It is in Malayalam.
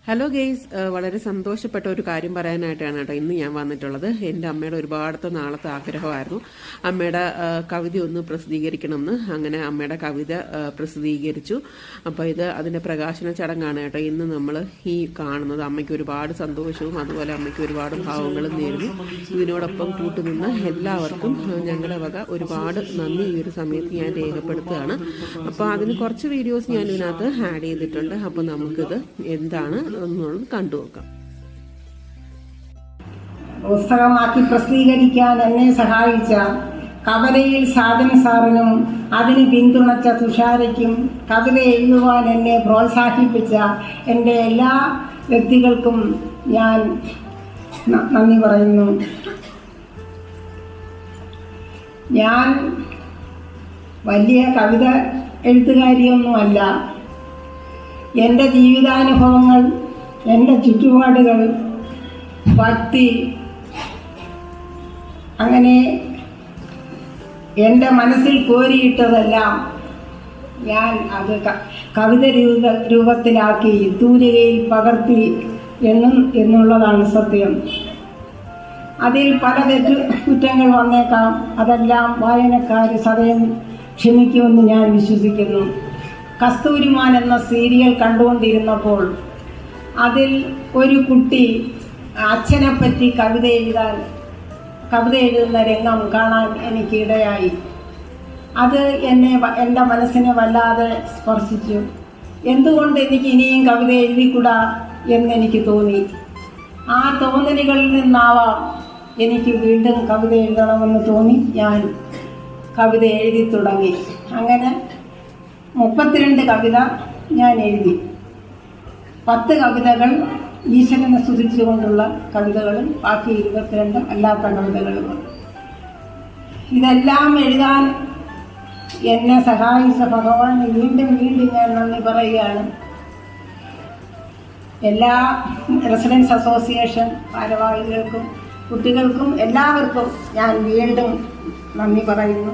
ഹലോ ഗെയ്സ്, വളരെ സന്തോഷപ്പെട്ട ഒരു കാര്യം പറയാനായിട്ടാണ് കേട്ടോ ഇന്ന് ഞാൻ വന്നിട്ടുള്ളത്. എൻ്റെ അമ്മയുടെ ഒരുപാടത്തെ നാളത്തെ ആഗ്രഹമായിരുന്നു അമ്മയുടെ കവിത ഒന്ന് പ്രസിദ്ധീകരിക്കണമെന്ന്. അങ്ങനെ അമ്മയുടെ കവിത പ്രസിദ്ധീകരിച്ചു. അപ്പോൾ അതിൻ്റെ പ്രകാശന ചടങ്ങാണ് കേട്ടോ ഇന്ന് നമ്മൾ ഈ കാണുന്നത്. അമ്മയ്ക്ക് ഒരുപാട് സന്തോഷവും അതുപോലെ അമ്മയ്ക്ക് ഒരുപാട് ഭാവങ്ങളും നേരുന്നു. ഇതിനോടൊപ്പം കൂട്ടുനിന്ന എല്ലാവർക്കും ഞങ്ങളുടെ വക ഒരുപാട് നന്ദി ഈ ഒരു സമയത്ത് ഞാൻ രേഖപ്പെടുത്തുകയാണ്. അപ്പോൾ അതിന് കുറച്ച് വീഡിയോസ് ഞാൻ ഇതിനകത്ത് ആഡ് ചെയ്തിട്ടുണ്ട്. അപ്പോൾ നമുക്കിത് എന്താണ് എന്നുള്ളത് കണ്ടു നോക്കാം. പുസ്തകമാക്കി പ്രസിദ്ധീകരിക്കാൻ എന്നെ സഹായിച്ച കവലയിൽ സാജൻ സാറിനും അതിന് പിന്തുണച്ച തുഷാരയ്ക്കും കവിത എഴുതുവാൻ എന്നെ പ്രോത്സാഹിപ്പിച്ച എൻ്റെ എല്ലാ വ്യക്തികൾക്കും ഞാൻ നന്ദി പറയുന്നു. ഞാൻ വലിയ കവിത എഴുത്തുകാരിയൊന്നുമല്ല. എൻ്റെ ജീവിതാനുഭവങ്ങൾ, എൻ്റെ ചുറ്റുപാടുകൾ, ഭക്തി, അങ്ങനെ എൻ്റെ മനസ്സിൽ കോരിയിട്ടതെല്ലാം ഞാൻ അത് കവിത രൂപത്തിലാക്കി തൂലികയിൽ പകർത്തി എന്നുള്ളതാണ് സത്യം. അതിൽ പല കുറ്റങ്ങൾ വന്നേക്കാം. അതെല്ലാം വായനക്കാർ സദയം ക്ഷമിക്കുമെന്ന് ഞാൻ വിശ്വസിക്കുന്നു. കസ്തൂരിമാൻ എന്ന സീരിയൽ കണ്ടുകൊണ്ടിരുന്നപ്പോൾ അതിൽ ഒരു കുട്ടി അച്ഛനെപ്പറ്റി കവിത എഴുതുന്ന രംഗം കാണാൻ എനിക്ക് ഇടയായി. അത് എൻ്റെ മനസ്സിനെ വല്ലാതെ സ്പർശിച്ചു. എന്തുകൊണ്ട് എനിക്ക് ഇനിയും കവിത എഴുതിക്കൂടാ എന്നെനിക്ക് തോന്നി. ആ തോന്നലുകളിൽ നിന്നാവാം എനിക്ക് വീണ്ടും കവിത എഴുതണമെന്ന് തോന്നി ഞാൻ കവിത എഴുതി തുടങ്ങി. അങ്ങനെ 32 കവിത ഞാൻ എഴുതി. 10 കവിതകൾ ഈശ്വരനെ സ്തുതിച്ചുകൊണ്ടുള്ള കവിതകളും ബാക്കി 22 അല്ലാത്ത കവിതകളും. ഇതെല്ലാം എഴുതാൻ എന്നെ സഹായിച്ച ഭഗവാന് വീണ്ടും ഞാൻ നന്ദി പറയുകയാണ്. എല്ലാ റെസിഡൻസ് അസോസിയേഷൻ ഭാരവാഹികൾക്കും കുട്ടികൾക്കും എല്ലാവർക്കും ഞാൻ വീണ്ടും നന്ദി പറയുന്നു.